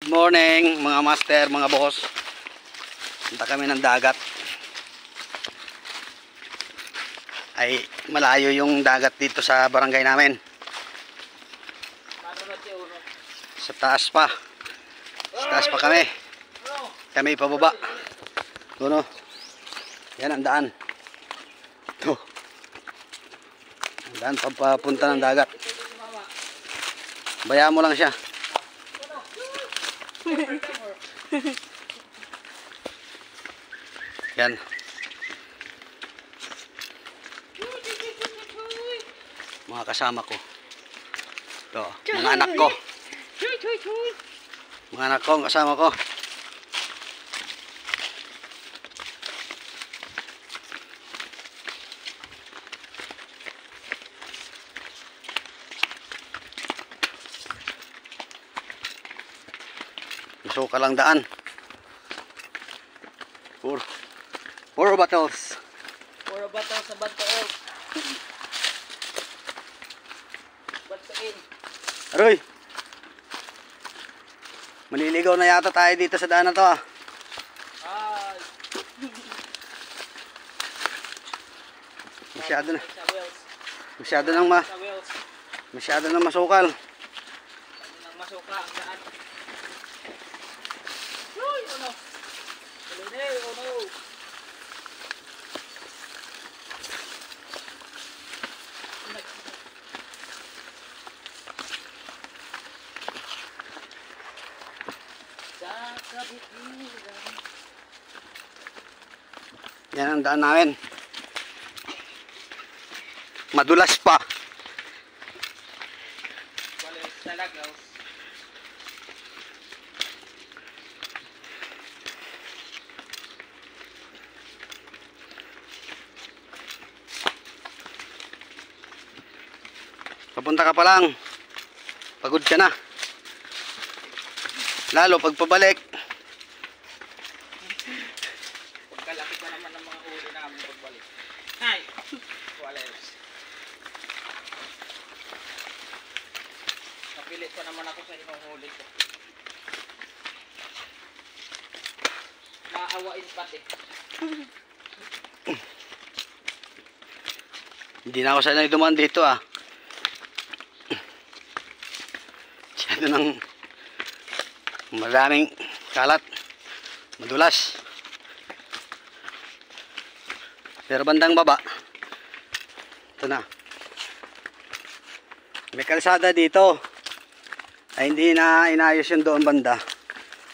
morning mga master, mga boss. Punta kami ng dagat. Ay malayo yung dagat dito sa barangay namin. Sa taas pa. Sa taas pa kami. Kami pababa. Doon. Yan ang daan. Ito. Ang daan papunta ng dagat. Bayaan mo lang siya. Yan. Mga kasama ko. Ito, mga anak ko. Mga anak ko, kasama ko. Masuka lang daan. Puro battles. Puro battles sa Bantool. Bantoin. Aroy. Maliligaw na yata tayo dito sa daan na to ah. Ay. Masyado na. Sa Wales. Masyado nang masukal. Nang masuka ang daan. Uy, oh no. Oh no. Yan ang daan namin. Madulas pa. Walis talaga. Papunta ka pa lang. Pagod ka na. Lalo pag pabalik. Pagkalaki pa naman ng mga huli namin pagbalik. Ay! Walis. Kapilit pa naman ako sa inuhuli ko. Maawain pati. Hindi na ako sanay dumaan dito ah. Masyado ng maraming kalat. Madulas. Pero bandang baba. Ito na. May kalsada dito. Ay hindi na inayos yung doon banda.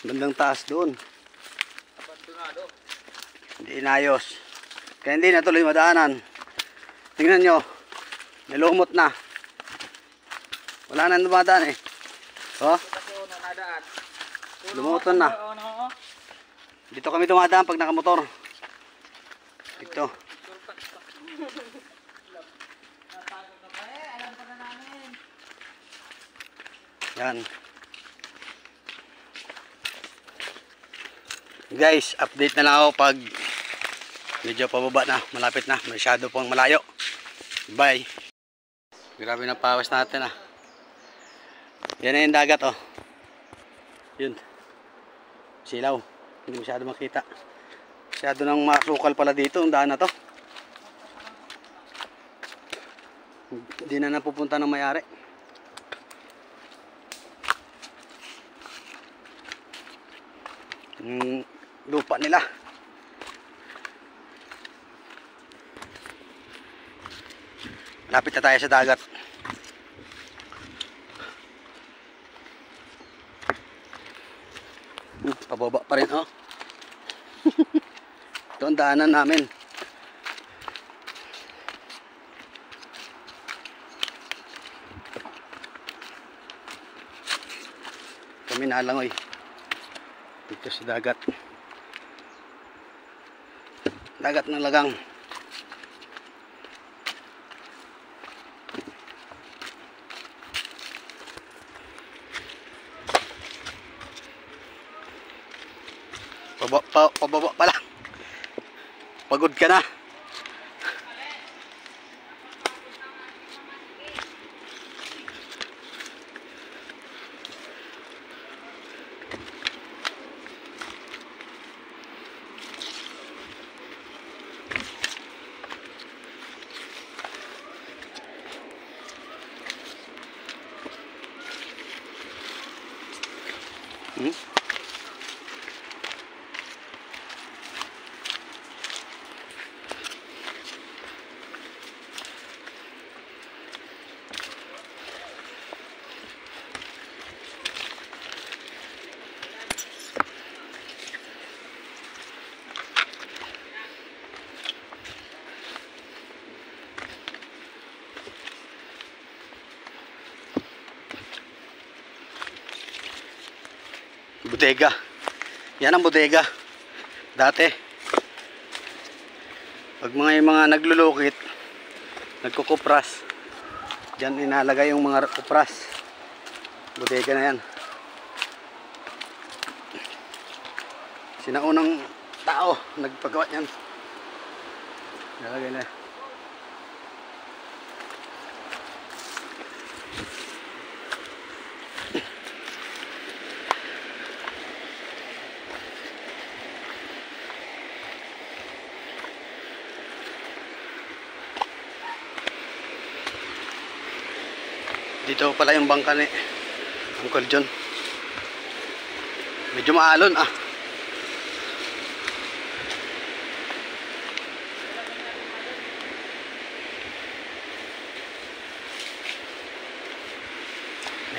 Bandang taas doon. Abandonado. Hindi inayos. Kaya hindi na tuloy madaanan. Tingnan nyo. Nilumot na. Wala na dumadaan eh. Oh. Kasi una nadaan. Lumuton na. Dito kami dumadaan pag nakamotor. Dito. Yan. Guys, update na lang ako pag medyo pababa na, malapit na, masyado pang malayo. Bye. Grabe na pawas natin ah. Yan na yung dagat oh. Yun. Silaw. Hindi masyado makita. Masyado nang masukal pala dito ang daan na to. Hindi na napupunta ng may-ari. Lupa nila. Lapit na tayo sa dagat. Pababa pa rin oh. Ito ang daanan namin. Kami nalangoy dito sa dagat. Dagat ng Lagang. Pababa pa lang. Pagod ka na. Hmm? Bodega. Yan ang bodega. Dati. Pag mga naglulukit, nagkukupras, diyan inalagay yung mga kupras. Bodega na yan. Sinaunang tao nagpagawa yan. Nalagay na. Dito pala yung bangka ni Uncle John. Medyo maalon ah.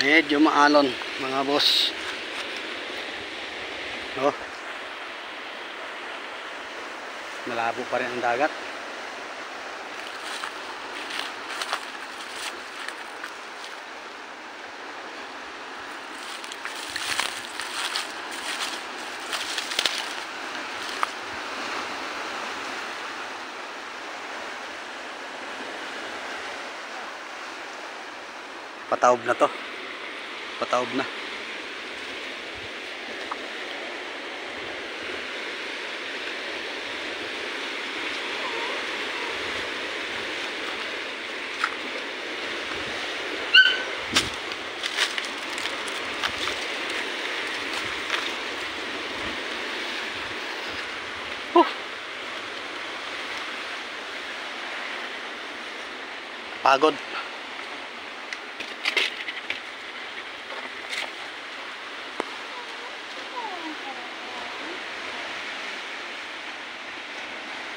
Medyo maalon mga boss. Oh. Malabo pa rin ang dagat. Pataob na to. Pataob na. Pagod.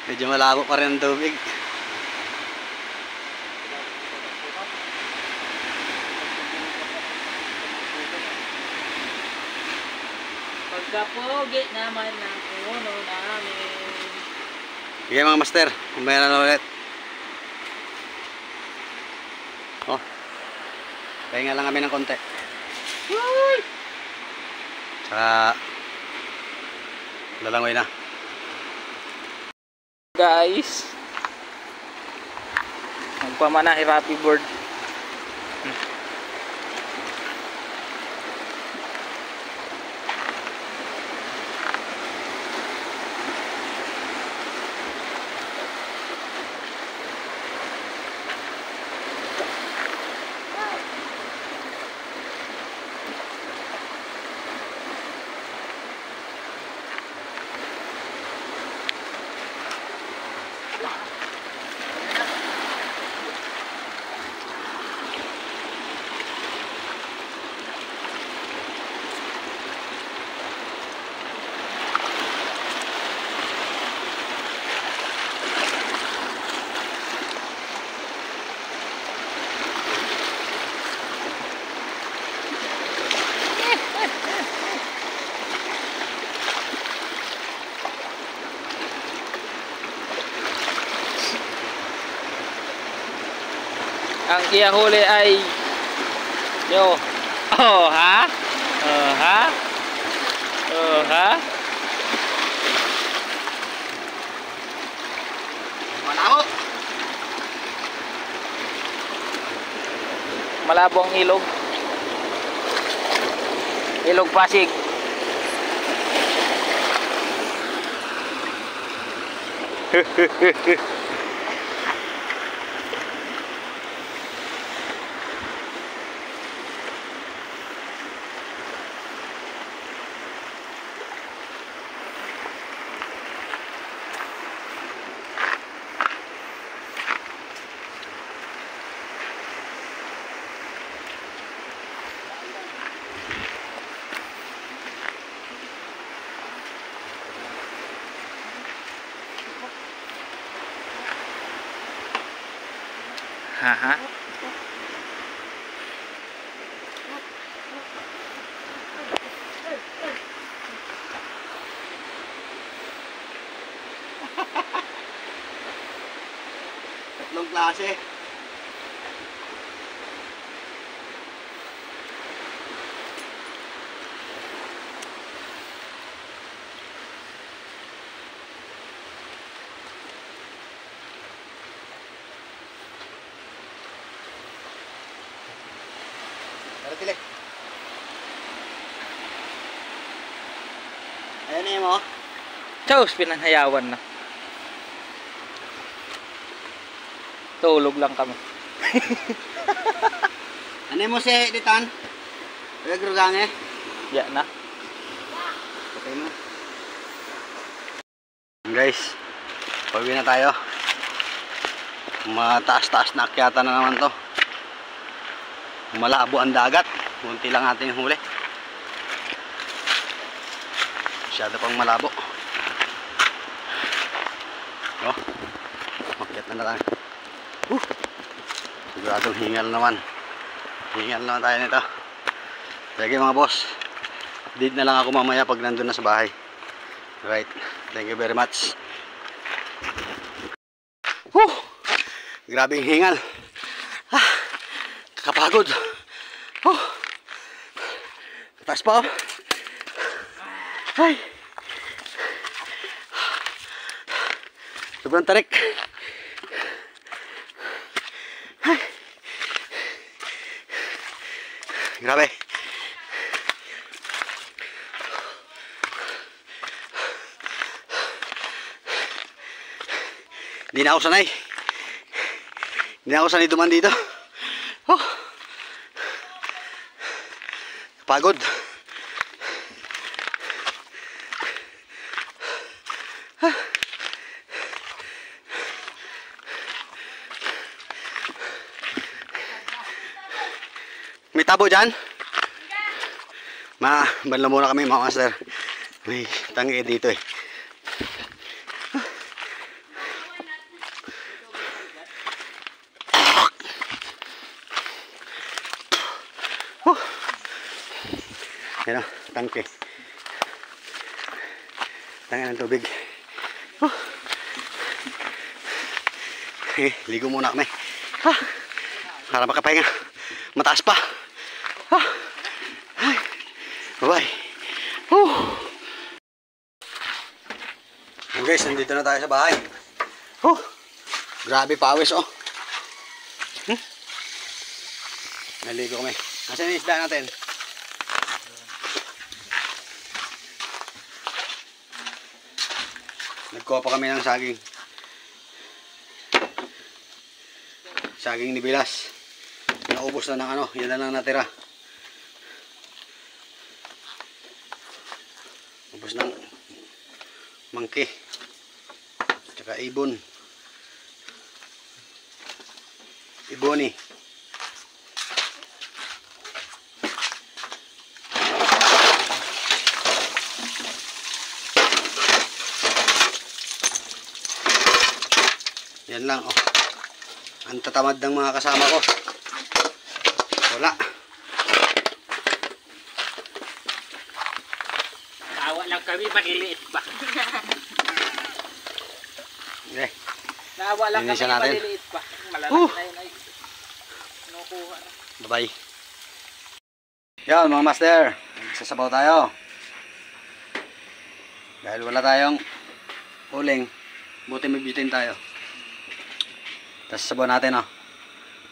Medyo malabo pa rin ang tubig. Pagkapogi naman ng uno namin. Sige mga master, kumaya na ulit. Oh, pahinga lang kami ng konti. Saka lalangoy na. Guys, magpamana Rappi board. Ang iyahuli ay yo. Oh ha? Oh ha? Oh ha? Malabo. Malabo ang ilog. Ilog Pasig. Haha. Tatlong klase. Tara, Tilek. Ayan na yun mo. Chaos, pinanhayawan na. Tulog lang kami. Ano mo si Ditan? Pagkagrogang eh. Yan na. Okay mo. Guys, pauwi na tayo. Mataas-taas na akyata na naman to. Malabo ang dagat. Munti lang natin huli. Masyado pang malabo. Oh, makyat na tayo. Siguradong hingal naman. Hingal naman tayo nito. Sige mga boss, update na lang ako mamaya pag nandun na sa bahay. Right, thank you very much. Grabing hingal. Kakapagod. Taas pa oh. Ay. Sobrang tarik. Ay. Grabe. Hindi na ako sanay. Hindi na ako sanay duman dito. Pagod. May tabo dyan? Banla muna kami mga master. May tangi dito eh. Yan o, tangke. Tangi ng tubig. Ligo muna kami. Para makapahinga. Mataas pa. Bye-bye. Guys, nandito na tayo sa bahay. Grabe pawis oh. Naligo kami. Asan yung isda natin? Nagkuha pa kami ng saging. Saging ni Bilas. Naubos na ng ano, yan na lang natira. Ubos ng mangki. Tsaka ibon. Iboni. Yan lang oh. Ang tatamad ng mga kasama ko. Wala. Tawa lang kami, maliliit pa. Okay. Nawa lang kami, Linisan natin. maliliit pa. Malalaki na yun ay kinukuha na. Bye-bye. Yan mga master. Magsasabaw tayo. Dahil wala tayong uling, buti may bitin tayo. Tapos sabaw natin oh.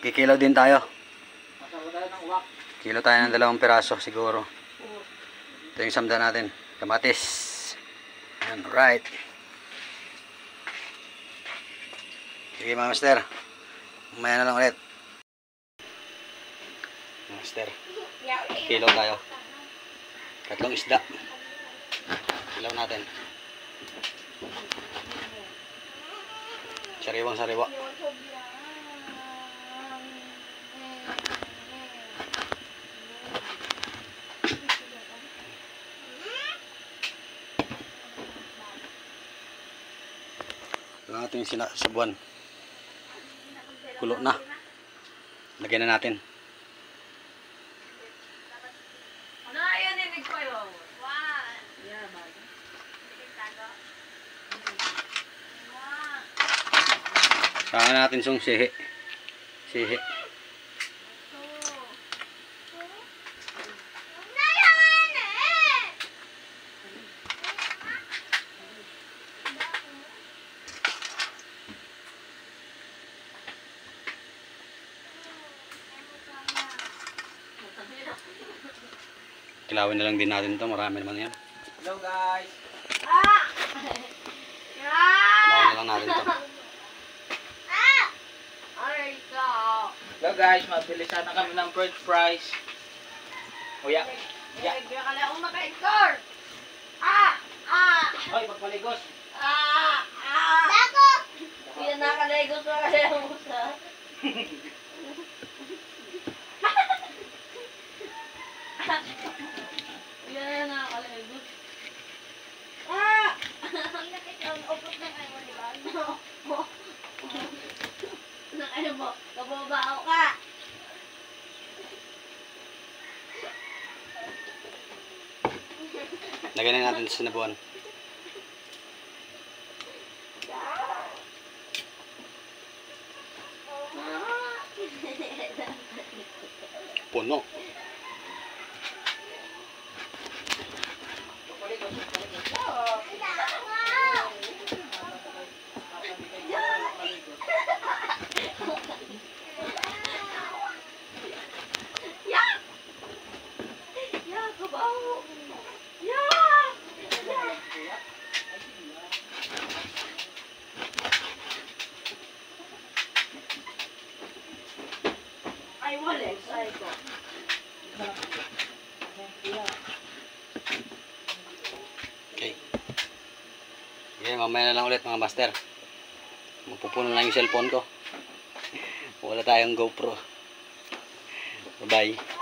Kikilaw din tayo. Masawa tayo ng wak. Kilo tayo ng 2 piraso siguro. Ito yung samda natin. Kamatis. Ayan, right. Sige mga master. Umaya na lang ulit. Master. Kilo tayo. 3 isda. Kilaw natin. Sariwang sariwa. Ito natin yung sabuan. Kulo na. Lagyan na natin. Ano yan yung nagpayo? One. Yeah, bago. Saka natin sung sihi. Sihi. Kilawin na lang din natin to. Marami naman yan. Hello guys. Kilawin na lang natin to. Hello guys, mabilis sana kami ng french fries. Kuya. Ya. Hoy, magpaligos. Yan nakaligos pa kasi ang musa. Yan nakaligos. Upot na kayo, di ba? Ano mo? Kababao ka. Lagyan na natin sa sinabuan. Puno. Ay, wala. Say ko. Okay. Okay, mamaya na lang ulit mga master. Mapupuno na yung cellphone ko. Wala tayong GoPro. Bye-bye.